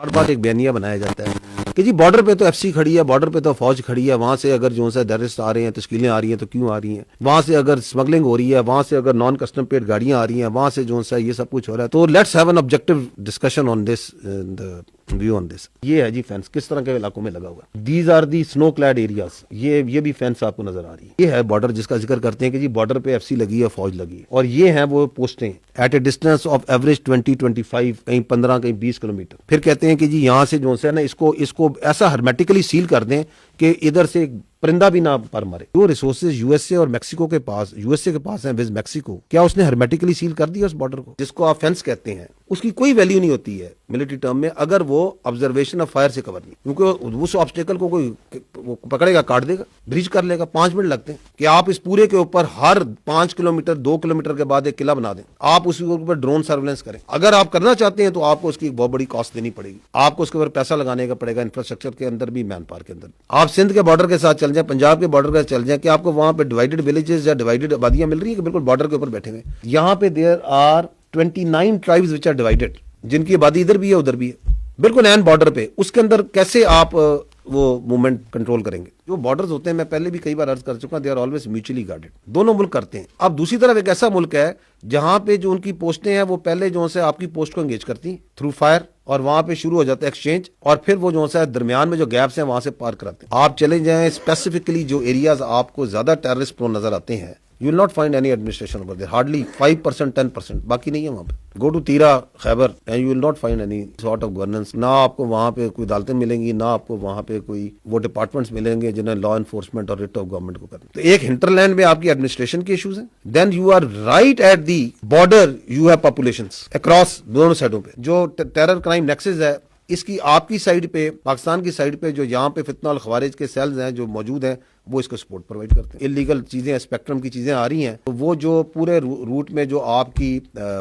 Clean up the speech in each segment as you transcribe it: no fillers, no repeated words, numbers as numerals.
बार बार एक बयानिया बनाया जाता है कि जी बॉर्डर पे तो एफसी खड़ी है, बॉर्डर पे तो फौज खड़ी है, वहां से अगर जो है टेररिस्ट आ रहे हैं, तश्कीलें आ रही हैं तो क्यों आ रही हैं, वहां से अगर स्मगलिंग हो रही है, वहां से अगर नॉन कस्टम पेड गाड़ियां आ रही हैं, वहां से जो है ये सब कुछ हो रहा है। तो let's have an objective discussion on this, view on this. ये है जी फेंस किस तरह के इलाकों में लगा हुआ है। These are the snow clad areas. ये भी फेंस आपको नजर आ रही है। ये है बॉर्डर जिसका जिक्र करते हैं कि जी बॉर्डर पे एफसी लगी है, फौज लगी है, और ये है वो पोस्टें at a distance of average 20-25, कहीं 15, कहीं 20 किलोमीटर। फिर कहते हैं कि जी यहाँ से जो है ना इसको ऐसा हर्मेटिकली सील कर दें कि इधर से परिंदा भी ना पर मरे। जो रिसोर्सेज यूएसए और मैक्सिको के पास, यूएसए के पास है विद मैक्सिको, क्या उसने हर्मेटिकली सील कर दिया उस बॉर्डर को, जिसको आप फेंस कहते हैं? उसकी कोई वैल्यू नहीं होती है मिलिट्री टर्म में अगर वो ऑब्जर्वेशन ऑफ फायर से कवर नहीं, क्योंकि उस ऑब्स्टेकल को कोई वो पकड़ेगा, काट देगा, ब्रीच कर लेगा। 5 मिनट लगते हैं कि आप इस पूरे के ऊपर हर 5 किलोमीटर 2 किलोमीटर के बाद एक किला बना दें, आप उसके ऊपर ड्रोन सर्वेलेंस करें। अगर आप करना चाहते हैं तो आपको उसकी एक बहुत बड़ी कॉस्ट देनी पड़ेगी, आपको उसके ऊपर पैसा लगाने का पड़ेगा, इंफ्रास्ट्रक्चर के अंदर भी, मैन पावर के अंदर। आप सिंध के बॉर्डर के साथ चल जाए, पंजाब के बॉर्डर के साथ चल जाए, कि आपको वहां पे डिवाइडेड विलेजेस या डिवाइडेड आबादियां मिल रही है कि बिल्कुल बॉर्डर के ऊपर बैठे हुए। यहाँ पे there are 29 tribes which are divided, जिनकी आबादी इधर भी है उधर भी है, बिल्कुल एन बॉर्डर पे। उसके अंदर कैसे आप वो मूवमेंट कंट्रोल करेंगे? जो बॉर्डर्स होते हैं, मैं पहले भी कई बार अर्ज कर चुका, they are always mutually guarded, दोनों मुल्क करते हैं। अब दूसरी तरफ एक ऐसा मुल्क है जहां पे जो उनकी पोस्टें हैं वो पहले जो है आपकी पोस्ट को एंगेज करती थ्रू फायर, और वहां पे शुरू हो जाता है एक्सचेंज, और फिर वो जो है दरमियान में जो गैप्स हैं वहां से पार कराते हैं। आप चले जाएं स्पेसिफिकली जो एरियाज आपको ज्यादा टेररिस्ट प्रोन नजर आते हैं, you will not find any administration over there, hardly 5%, 10%, बाकी नहीं है वहां पे। go to तीरा, Khyber, and you will not find any sort of governance। ना आपको वहां पे कोई अदालतें मिलेंगी, ना आपको वहां पे कोई वो डिपार्टमेंट्स मिलेंगे जिन्हें लॉ एनफोर्समेंट और रिट ऑफ गवर्नमेंट को करना। तो एक हिंटरलैंड में आपकी एडमिनिस्ट्रेशन के इश्यूज हैं, then you are right at the border, you have populations across दोनों साइडों पे। जो टेरर क्राइम नेक्सस है, इसकी आपकी साइड पे, पाकिस्तान की साइड पे जो यहाँ पे फितना और खवारिज के सेल्स हैं जो मौजूद हैं, वो इसको सपोर्ट प्रोवाइड करते हैं। इलीगल चीजें, स्पेक्ट्रम की चीजें आ रही हैं, तो वो जो पूरे रूट में जो आपकी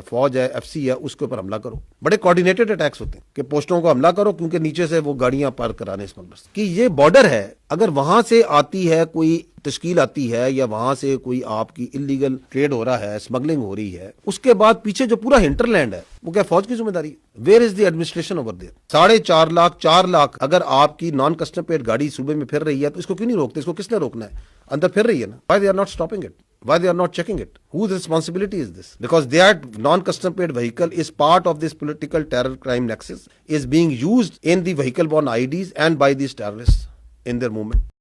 फौज है, एफसी है, उसके ऊपर हमला करो। बड़े कोऑर्डिनेटेड अटैक्स होते हैं कि पोस्टों को हमला करो, क्योंकि नीचे से वो गाड़ियां पार कराने स्मगलर्स कि ये बॉर्डर है। अगर वहां से आती है कोई तश्कील आती है, या वहां से कोई आपकी इलीगल ट्रेड हो रहा है, स्मगलिंग हो रही है, उसके बाद पीछे जो पूरा हिंटरलैंड है वो क्या फौज की जिम्मेदारी है? Where is the administration over there? 4.5 lakh 4 lakh अगर आपकी नॉन कस्टम पेड गाड़ी सूबे में फिर रही है, तो इसको क्यों नहीं रोकते? इसको किसने रोकना है? अंदर फिर रही है ना। Why they are not stopping it? Why they are not checking it? Whose responsibility is this? Because that non-custom paid vehicle is part of this political terror crime nexus, is being used in the vehicle borne IDs and by these terrorists in their movement.